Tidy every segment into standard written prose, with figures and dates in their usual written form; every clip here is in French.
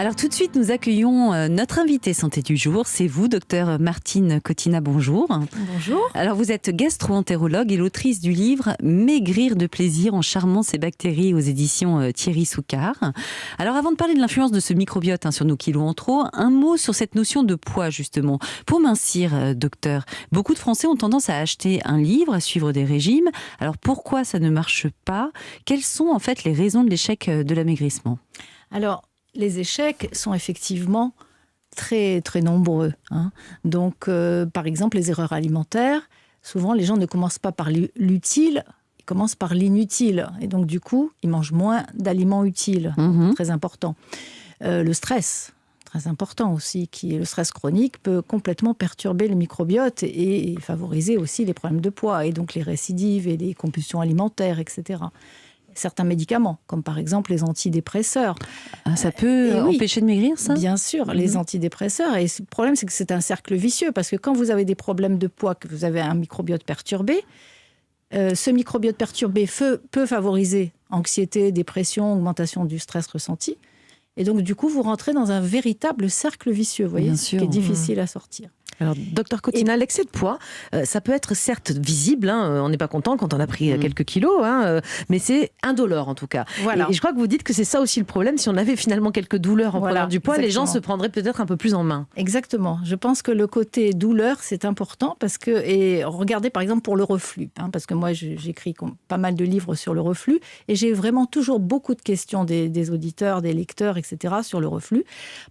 Alors tout de suite, nous accueillons notre invitée santé du jour. C'est vous, docteur Martine Cottina, bonjour. Bonjour. Alors vous êtes gastro-entérologue et l'autrice du livre « Maigrir de plaisir en charmant ses bactéries » aux éditions Thierry Soucard. Alors avant de parler de l'influence de ce microbiote sur nos kilos en trop, un mot sur cette notion de poids justement. Pour mincir, docteur, beaucoup de Français ont tendance à acheter un livre, à suivre des régimes. Alors pourquoi ça ne marche pas? Quelles sont en fait les raisons de l'échec de l'amaigrissement? Alors, les échecs sont effectivement très, très nombreux. Donc, par exemple, les erreurs alimentaires, souvent les gens ne commencent pas par l'utile, ils commencent par l'inutile. Et donc, du coup, ils mangent moins d'aliments utiles. Très important. Le stress, très important aussi, qui est le stress chronique, peut complètement perturber le microbiote et favoriser aussi les problèmes de poids, et donc les récidives et les compulsions alimentaires, etc. Certains médicaments, comme par exemple les antidépresseurs. Ça peut empêcher de maigrir, ça? Bien sûr, les antidépresseurs. Et le problème, c'est que c'est un cercle vicieux, parce que quand vous avez des problèmes de poids, que vous avez un microbiote perturbé, ce microbiote perturbé peut favoriser anxiété, dépression, augmentation du stress ressenti. Et donc, du coup, vous rentrez dans un véritable cercle vicieux, vous voyez, qui est difficile à sortir. Alors, docteur Cottina, l'excès de poids, ça peut être certes visible, on n'est pas content quand on a pris quelques kilos, mais c'est indolore en tout cas. Voilà. Et je crois que vous dites que c'est ça aussi le problème. Si on avait finalement quelques douleurs en prenant du poids, les gens se prendraient peut-être un peu plus en main. Exactement. Je pense que le côté douleur, c'est important parce que, et regardez par exemple pour le reflux, parce que moi j'écris pas mal de livres sur le reflux et j'ai vraiment toujours beaucoup de questions des auditeurs, des lecteurs, etc. sur le reflux,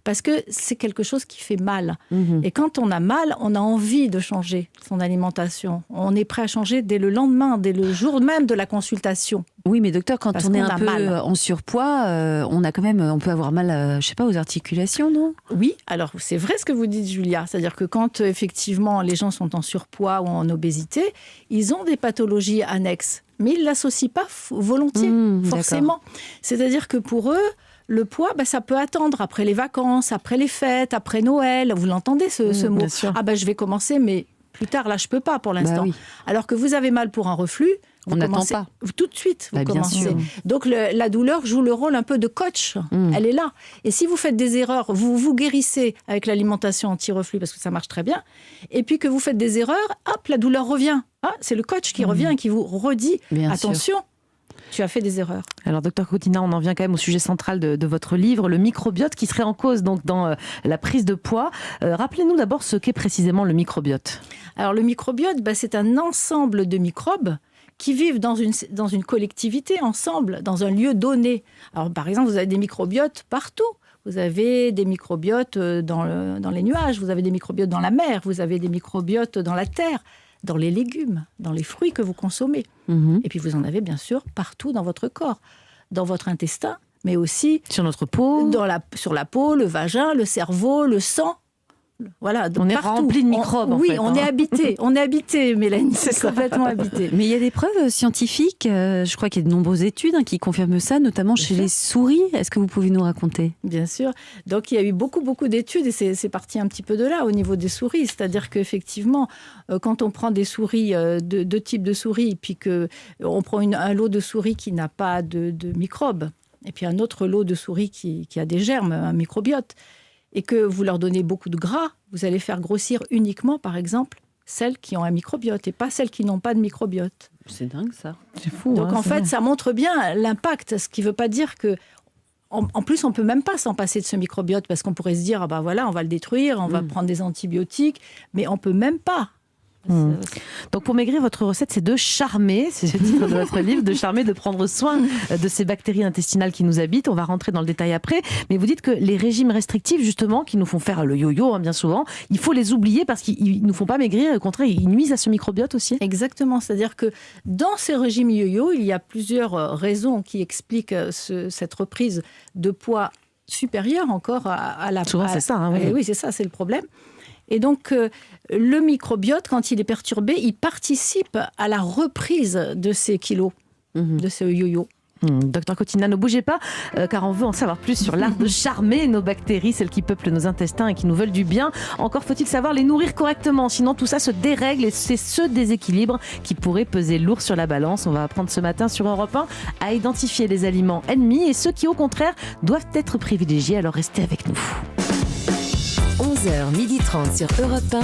parce que c'est quelque chose qui fait mal. Et quand on a mal, on a envie de changer son alimentation. On est prêt à changer dès le lendemain, dès le jour même de la consultation. Oui, mais docteur, quand on est un peu en surpoids, on peut avoir mal, je sais pas, aux articulations, non? Oui, alors c'est vrai ce que vous dites, Julia. C'est-à-dire que quand effectivement les gens sont en surpoids ou en obésité, ils ont des pathologies annexes, mais ils ne l'associent pas volontiers, forcément. C'est-à-dire que pour eux, le poids, ça peut attendre après les vacances, après les fêtes, après Noël. Vous l'entendez ce mot? Je vais commencer, mais plus tard, là, je peux pas pour l'instant. Oui. Alors que vous avez mal pour un reflux, on n'attend pas. Tout de suite, vous commencez. Donc la douleur joue le rôle un peu de coach. Elle est là. Et si vous faites des erreurs, vous guérissez avec l'alimentation anti-reflux parce que ça marche très bien. Et puis que vous faites des erreurs, hop, la douleur revient. C'est le coach qui revient et qui vous redit attention. Tu as fait des erreurs. Alors, docteur Cottina, on en vient quand même au sujet central de votre livre, le microbiote qui serait en cause donc, dans la prise de poids. Rappelez-nous d'abord ce qu'est précisément le microbiote. Alors, le microbiote, c'est un ensemble de microbes qui vivent dans une collectivité, ensemble, dans un lieu donné. Alors, par exemple, vous avez des microbiotes partout. Vous avez des microbiotes dans les nuages, vous avez des microbiotes dans la mer, vous avez des microbiotes dans la terre, dans les légumes, dans les fruits que vous consommez. Et puis vous en avez bien sûr partout dans votre corps, dans votre intestin, mais aussi sur notre peau, sur la peau, le vagin, le cerveau, le sang. Voilà, on est rempli de microbes. On est habité. On est habité, Mélanie. C'est complètement habité. Mais il y a des preuves scientifiques. Je crois qu'il y a de nombreuses études qui confirment ça, notamment chez les souris. Est-ce que vous pouvez nous raconter? Bien sûr. Donc il y a eu beaucoup d'études et c'est parti un petit peu de là au niveau des souris. C'est-à-dire qu'effectivement, quand on prend des souris, deux types de souris, puis qu'on prend un lot de souris qui n'a pas de microbes, et puis un autre lot de souris qui a des germes, un microbiote, et que vous leur donnez beaucoup de gras, vous allez faire grossir uniquement, par exemple, celles qui ont un microbiote et pas celles qui n'ont pas de microbiote. C'est dingue, ça. C'est fou. Donc, en fait, ça montre bien l'impact, ce qui ne veut pas dire que... En plus, on ne peut même pas s'en passer de ce microbiote parce qu'on pourrait se dire, on va le détruire, on va prendre des antibiotiques, mais on ne peut même pas. Donc pour maigrir, votre recette, c'est de charmer, c'est le titre de votre livre, de charmer, de prendre soin de ces bactéries intestinales qui nous habitent. On va rentrer dans le détail après, mais vous dites que les régimes restrictifs, justement, qui nous font faire le yo-yo, bien souvent, il faut les oublier parce qu'ils ne nous font pas maigrir, au contraire, ils nuisent à ce microbiote aussi. Exactement, c'est-à-dire que dans ces régimes yo-yo, il y a plusieurs raisons qui expliquent cette reprise de poids supérieure encore à la... Souvent, c'est ça. Oui, c'est ça, c'est le problème. Et donc, le microbiote, quand il est perturbé, il participe à la reprise de ces kilos, de ce yo-yo. Docteur Cotina, ne bougez pas, car on veut en savoir plus sur l'art de charmer nos bactéries, celles qui peuplent nos intestins et qui nous veulent du bien. Encore faut-il savoir les nourrir correctement, sinon tout ça se dérègle et c'est ce déséquilibre qui pourrait peser lourd sur la balance. On va apprendre ce matin sur Europe 1 à identifier les aliments ennemis et ceux qui, au contraire, doivent être privilégiés. Alors restez avec nous. 11h30 sur Europe 1.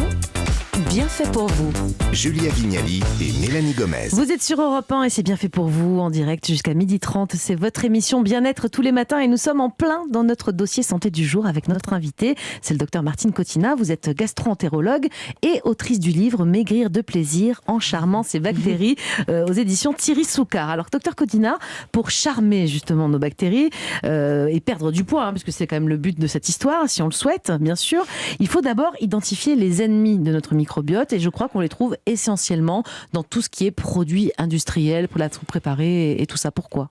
Bien fait pour vous. Julia Vignali et Mélanie Gomez. Vous êtes sur Europe 1 et c'est bien fait pour vous en direct jusqu'à 12h30. C'est votre émission Bien-être tous les matins et nous sommes en plein dans notre dossier santé du jour avec notre invité. C'est le docteur Martine Cotina. Vous êtes gastro-entérologue et autrice du livre Maigrir de plaisir en charmant ses bactéries aux éditions Thierry Soucard. Alors docteur Cotina, pour charmer justement nos bactéries et perdre du poids, puisque c'est quand même le but de cette histoire, si on le souhaite, bien sûr, il faut d'abord identifier les ennemis de notre microbiote et je crois qu'on les trouve essentiellement dans tout ce qui est produits industriels, pour la préparer et tout ça. Pourquoi ?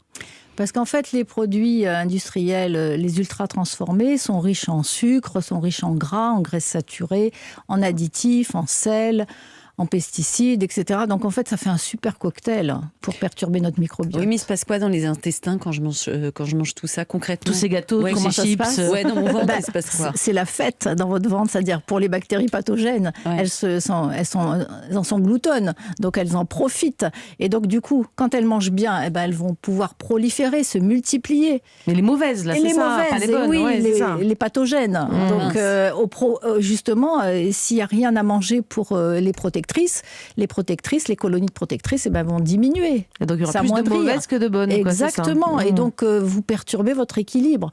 Parce qu'en fait, les produits industriels, les ultra transformés, sont riches en sucre, sont riches en gras, en graisses saturées, en additifs, en sel, en pesticides, etc. Donc en fait, ça fait un super cocktail pour perturber notre microbiote. Oui, mais il se passe quoi dans les intestins quand je mange tout ça concrètement ? Tous ces gâteaux, tous comment ces ça se chips. passe Dans mon ventre, il se passe quoi ? C'est la fête dans votre ventre, c'est-à-dire pour les bactéries pathogènes, elles en sont gloutonnes, donc elles en profitent. Et donc du coup, quand elles mangent bien, elles vont pouvoir proliférer, se multiplier. Mais les mauvaises, là, et c'est les ça, mauvaises, pas les bonnes. oui, C'est ça. les pathogènes. Donc justement, s'il n'y a rien à manger pour les protectrices, les colonies de protectrices vont diminuer. Et donc il y aura Ça plus de amoindrir. mauvaises que de bonnes. quoi, c'est ça. Exactement. Et donc vous perturbez votre équilibre.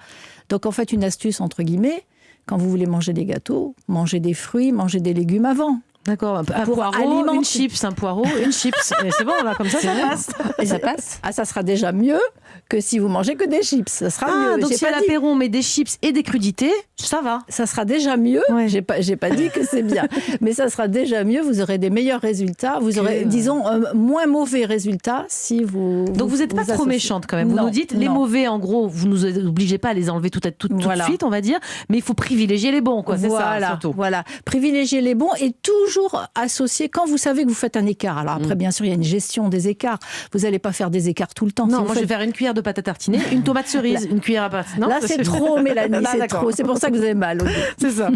Donc en fait, une astuce entre guillemets, quand vous voulez manger des gâteaux, mangez des fruits, mangez des légumes avant. D'accord, un Pour poireau, alimenter. une chips, un poireau, une chips. Et c'est bon, là, comme ça passe. Et ça passe. Ah, ça sera déjà mieux que si vous mangez que des chips. Ça sera mieux. Donc J'ai si à pas dit- l'apéro on met des chips et des crudités, ça va. Ça sera déjà mieux. Ouais. J'ai pas dit que c'est bien, mais ça sera déjà mieux. Vous aurez des meilleurs résultats. Vous aurez, disons, moins mauvais résultats si vous. Donc vous n'êtes pas trop associez. méchante quand même. Vous Non, nous dites les non. mauvais, en gros, vous nous obligez pas à les enlever tout de Voilà. suite, on va dire, mais il faut privilégier les bons, quoi. C'est ça, surtout. Voilà. Privilégier les bons et toujours associer quand vous savez que vous faites un écart. Alors après, bien sûr, il y a une gestion des écarts. Vous n'allez pas faire des écarts tout le temps. Non, Si vous moi je vais faites- faire une cuillère de pâte à tartiner, une tomate cerise, une cuillère à pâte. Non, Là, c'est trop, Mélanie, Là, c'est d'accord. trop. C'est pour ça que vous avez mal. C'est ça.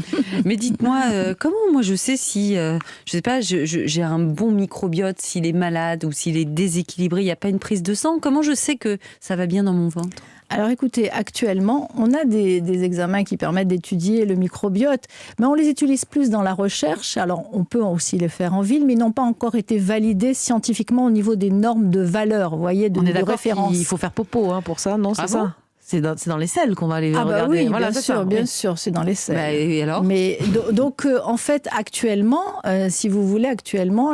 Mais dites-moi, comment moi je sais si, je sais pas, j'ai un bon microbiote, s'il est malade ou s'il est déséquilibré, il n'y a pas une prise de sang ? Comment je sais que ça va bien dans mon ventre ? Alors écoutez, actuellement, on a des examens qui permettent d'étudier le microbiote, mais on les utilise plus dans la recherche. Alors on peut aussi les faire en ville, mais ils n'ont pas encore été validés scientifiquement au niveau des normes de valeur, vous voyez, On est de d'accord référence. qu'il faut faire popo pour ça, non ? C'est Ah ça bon ? C'est dans les selles qu'on va aller Ah bah regarder. oui, Voilà, bien c'est sûr, ça, bien oui. sûr, c'est dans les selles. Bah, et alors ? Mais donc, en fait, actuellement, si vous voulez,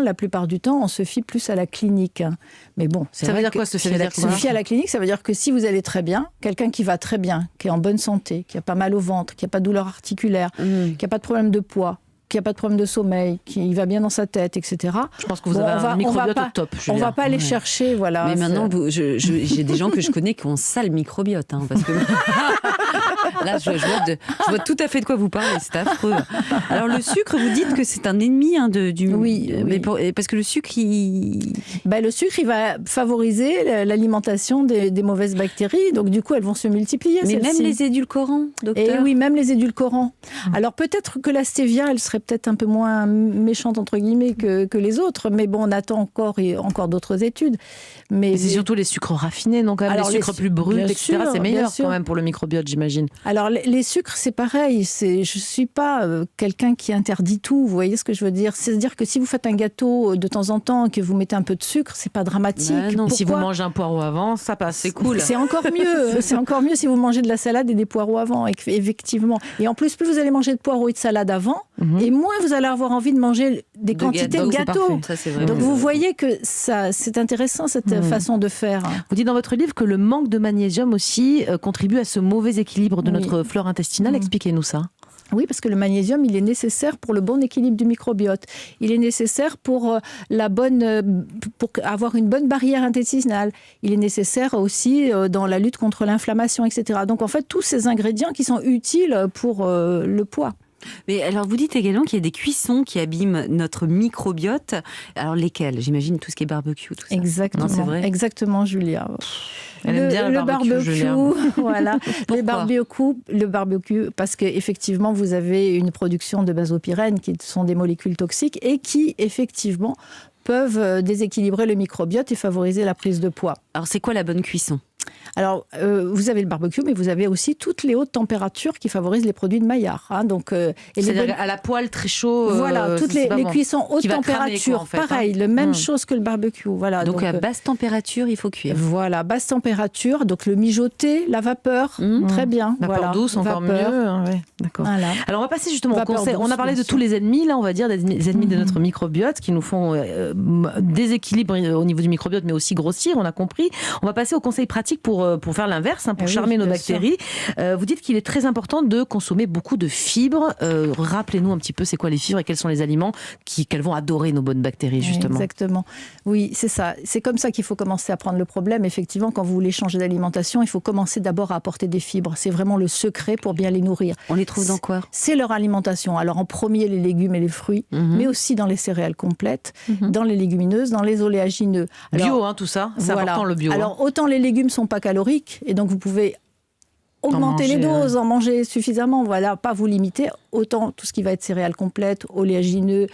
la plupart du temps, on se fie plus à la clinique. hein. Mais bon, c'est Ça veut vrai dire que quoi, se se fier à la clinique ? fier à la clinique, ça veut dire que si vous allez très bien, quelqu'un qui va très bien, qui est en bonne santé, qui a pas mal au ventre, qui a pas de douleur articulaire, qui a pas de problème de poids, qui a pas de problème de sommeil, qui va bien dans sa tête, etc. Je pense que vous Bon, avez un microbiote pas, au top, on Julia. va pas aller Ouais. chercher, voilà. Mais c'est- maintenant, j'ai des gens que je connais qui ont un sale microbiote. Parce que là, je vois tout à fait de quoi vous parlez. C'est affreux. Alors, le sucre, vous dites que c'est un ennemi du. Oui, mais oui. parce que le sucre, Le sucre, il va favoriser l'alimentation des mauvaises bactéries, donc du coup, elles vont se multiplier. Mais même celles-ci. les édulcorants, docteur. Et oui, même les édulcorants. Alors peut-être que la stevia, elle serait peut-être un peu moins méchante entre guillemets que les autres, mais bon, on attend encore d'autres études. Mais c'est surtout les sucres raffinés, donc quand même Alors, les sucres les plus bruts, bien etc. sûr, C'est bien meilleur sûr. quand même pour le microbiote, j'imagine. alors les sucres, c'est pareil. Je suis pas quelqu'un qui interdit tout. Vous voyez ce que je veux dire ? C'est-à-dire que si vous faites un gâteau de temps en temps et que vous mettez un peu de sucre, c'est pas dramatique. Bah non. Et si vous Pourquoi ? mangez un poireau avant, ça passe. C'est cool. C'est encore mieux. C'est encore mieux si vous mangez de la salade et des poireaux avant, effectivement. Et en plus vous allez manger de poireaux et de salade avant, et moins vous allez avoir envie de manger des quantités de Donc, c'est gâteaux. parfait. Ça, c'est vraiment- Donc vous voyez que ça, c'est intéressant cette façon de faire. Vous dites dans votre livre que le manque de magnésium aussi contribue à ce mauvais équilibre de Oui. notre flore intestinale. Expliquez-nous ça. Oui, parce que le magnésium, il est nécessaire pour le bon équilibre du microbiote. Il est nécessaire pour pour avoir une bonne barrière intestinale. Il est nécessaire aussi dans la lutte contre l'inflammation, etc. Donc en fait, tous ces ingrédients qui sont utiles pour le poids. Mais alors, vous dites également qu'il y a des cuissons qui abîment notre microbiote. Alors, lesquelles? J'imagine tout ce qui est barbecue, tout ça. Exactement, Non, c'est vrai. Exactement, Julia. Elle aime bien le barbecue, Julien. Voilà. Pourquoi le barbecue, parce qu'effectivement, vous avez une production de benzopyrène qui sont des molécules toxiques et qui, effectivement, peuvent déséquilibrer le microbiote et favoriser la prise de poids. Alors, c'est quoi la bonne cuisson? Alors, vous avez le barbecue, mais vous avez aussi toutes les hautes températures qui favorisent les produits de Maillard. Hein, C'est-à-dire à la poêle très chaud. Voilà, toutes les cuissons haute Qui va cramer, température, quoi, en fait, pareil, la même chose que le barbecue. Voilà, Donc, à basse température, il faut cuire. Voilà, basse température, donc le mijoter, la vapeur, très bien. Vapeur voilà. douce, encore Vapeur. mieux. Ouais, d'accord. Voilà. Alors, on va passer justement au Vapeur conseil. douce, On a parlé bien de tous les ennemis, là, on va dire, des ennemis de notre microbiote qui nous font déséquilibre au niveau du microbiote, mais aussi grossir, on a compris. On va passer au conseil pratique pour faire l'inverse, pour charmer nos bactéries. Vous dites qu'il est très important de consommer beaucoup de fibres. Rappelez-nous un petit peu c'est quoi les fibres et quels sont les aliments qu'elles vont adorer, nos bonnes bactéries, justement. Exactement. Oui, c'est ça. C'est comme ça qu'il faut commencer à prendre le problème. Effectivement, quand vous voulez changer d'alimentation, il faut commencer d'abord à apporter des fibres. C'est vraiment le secret pour bien les nourrir. On les trouve dans quoi? C'est leur alimentation. Alors en premier, les légumes et les fruits, mais aussi dans les céréales complètes, dans les légumineuses, dans les oléagineux. Alors, Bio, tout ça. C'est voilà. important, le bio. Alors autant les légumes sont pas caloriques, et donc vous pouvez augmenter les doses, en manger suffisamment, voilà, pas vous limiter. Autant tout ce qui va être céréales complètes, oléagineux,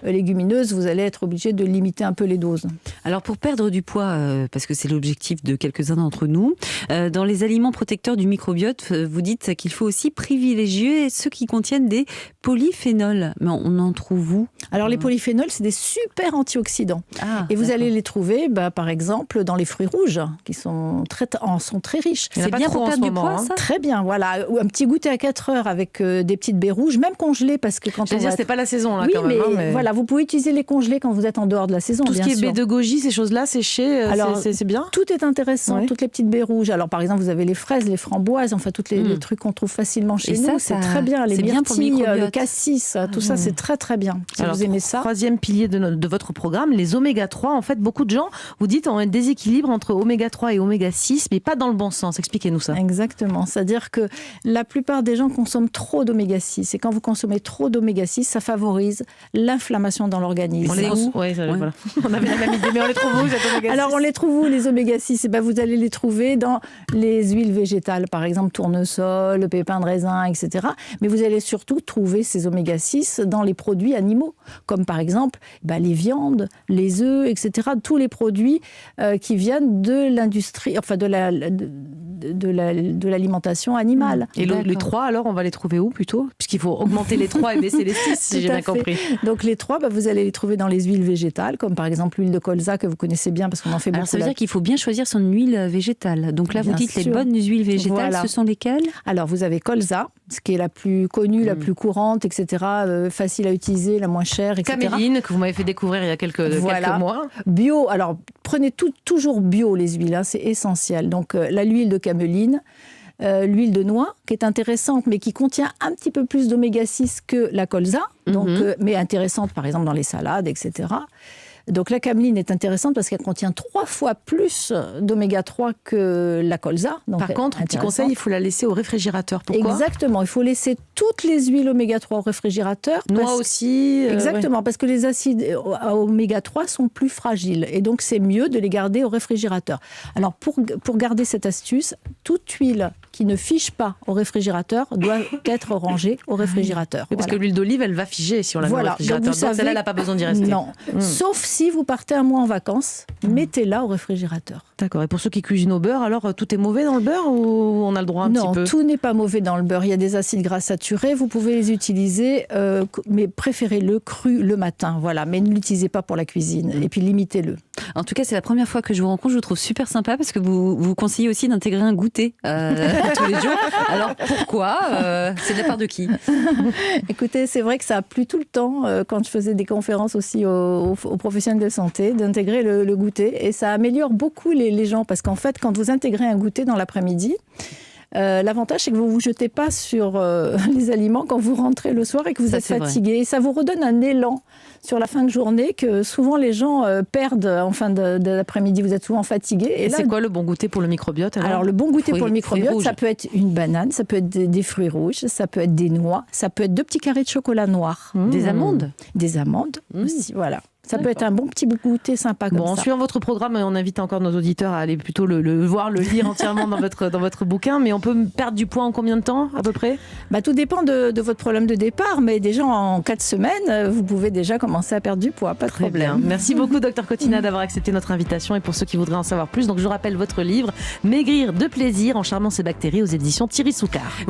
légumineuses, vous allez être obligé de limiter un peu les doses. Alors pour perdre du poids, parce que c'est l'objectif de quelques-uns d'entre nous, dans les aliments protecteurs du microbiote, vous dites qu'il faut aussi privilégier ceux qui contiennent des polyphénols. Mais on en trouve où? Alors les polyphénols, c'est des super antioxydants. Et vous allez les trouver, par exemple, dans les fruits rouges, qui sont très riches. C'est bien pour perdre du poids, ça? Très bien, voilà. Ou un petit goûter à 4 heures avec des petites baies rouges, même congelées, parce que quand Je veux dire, c'est pas la saison, là, oui, quand même. Mais voilà, vous pouvez utiliser les congelés quand vous êtes en dehors de la saison, tout ce bien qui est sûr. baie de goji, ces choses-là, séchées, Alors, c'est bien? Tout est intéressant, Ouais. toutes les petites baies rouges. Alors, par exemple, vous avez les fraises, les framboises, enfin, tous les trucs qu'on trouve facilement chez Et nous. ça, C'est très bien. Les c'est bien pour le myrtilles, microbiote. le cassis, tout ça, c'est très, très bien. Si Alors, vous aimez ça. Troisième pilier de votre programme, les oméga 3. En fait, beaucoup de gens, vous dites, ont un déséquilibre entre oméga 3 et oméga 6, mais pas dans le bon sens. Expliquez-nous ça. Exactement. C'est-à-dire que la plupart des gens consomment trop d'oméga 6. Et quand vous consommez trop d'oméga 6, ça favorise l'inflammation dans l'organisme. On les où? Voilà. On avait la même idée, mais on les trouve où, ces oméga 6? Alors, on les trouve où, les oméga 6? Vous allez les trouver dans les huiles végétales, par exemple tournesol, pépins de raisin, etc. Mais vous allez surtout trouver ces oméga 6 dans les produits animaux, comme par exemple les viandes, les œufs, etc. Tous les produits qui viennent de l'industrie, enfin de l'alimentation animale. Et les 3, alors, on va les trouver où plutôt? Puisqu'il faut augmenter les 3 et baisser les 6, si j'ai bien compris. Donc les 3, vous allez les trouver dans les huiles végétales, comme par exemple l'huile de colza que vous connaissez bien parce qu'on en fait beaucoup. Alors ça veut dire qu'il faut bien choisir son huile végétale. Donc là, vous dites les bonnes huiles végétales, voilà. Ce sont lesquelles? Alors vous avez colza, ce qui est la plus connue, la plus courante, etc. Facile à utiliser, la moins chère, etc. Caméline, que vous m'avez fait découvrir il y a quelques mois. Bio, alors prenez toujours bio les huiles, c'est essentiel. Donc l'huile de caméline, l'huile de noix, qui est intéressante, mais qui contient un petit peu plus d'oméga 6 que la colza, donc, mais intéressante par exemple dans les salades, etc. Donc la cameline est intéressante parce qu'elle contient 3 fois plus d'oméga 3 que la colza. Donc Par contre, petit conseil, il faut la laisser au réfrigérateur. Pourquoi? Exactement, il faut laisser toutes les huiles oméga 3 au réfrigérateur. Noix aussi. Exactement, parce que les acides oméga 3 sont plus fragiles et donc c'est mieux de les garder au réfrigérateur. Alors pour garder cette astuce, toute huile qui ne fige pas au réfrigérateur doit être rangée au réfrigérateur. Oui, parce que l'huile d'olive, elle va figer si on la met au réfrigérateur. Donc celle-là, elle n'a pas besoin d'y rester. Non, sauf si vous partez un mois en vacances, mettez-la au réfrigérateur. D'accord. Et pour ceux qui cuisinent au beurre, alors tout est mauvais dans le beurre ou on a le droit un petit peu? Non, tout n'est pas mauvais dans le beurre. Il y a des acides gras saturés, vous pouvez les utiliser, mais préférez-le cru le matin, voilà. Mais ne l'utilisez pas pour la cuisine. Et puis limitez-le. En tout cas, c'est la première fois que je vous rencontre. Je vous trouve super sympa parce que vous conseillez aussi d'intégrer un goûter tous les jours. Alors pourquoi? C'est de la part de qui? Écoutez, c'est vrai que ça a plu tout le temps quand je faisais des conférences aussi aux professionnels de santé d'intégrer le goûter et ça améliore beaucoup les gens parce qu'en fait, quand vous intégrez un goûter dans l'après-midi, L'avantage, c'est que vous ne vous jetez pas sur les aliments quand vous rentrez le soir et que vous êtes fatigué. Et ça vous redonne un élan sur la fin de journée que souvent les gens perdent en fin de l'après-midi. Vous êtes souvent fatigué. Et là, c'est quoi le bon goûter pour le microbiote alors le bon goûter pour le microbiote, ça peut être une banane, ça peut être des fruits rouges, ça peut être des noix, ça peut être 2 petits carrés de chocolat noir. Des amandes. Des amandes aussi, voilà. Ça peut être un bon petit goûter sympa comme ça. En suivant votre programme, on invite encore nos auditeurs à aller plutôt le voir, le lire entièrement dans votre bouquin. Mais on peut perdre du poids en combien de temps à peu près ? Tout dépend de votre problème de départ. Mais déjà en 4 semaines, vous pouvez déjà commencer à perdre du poids. Pas de problème. Bien. Merci beaucoup Dr Cotina d'avoir accepté notre invitation. Et pour ceux qui voudraient en savoir plus, donc je rappelle votre livre « Maigrir de plaisir en charmant ses bactéries » aux éditions Thierry Soucard.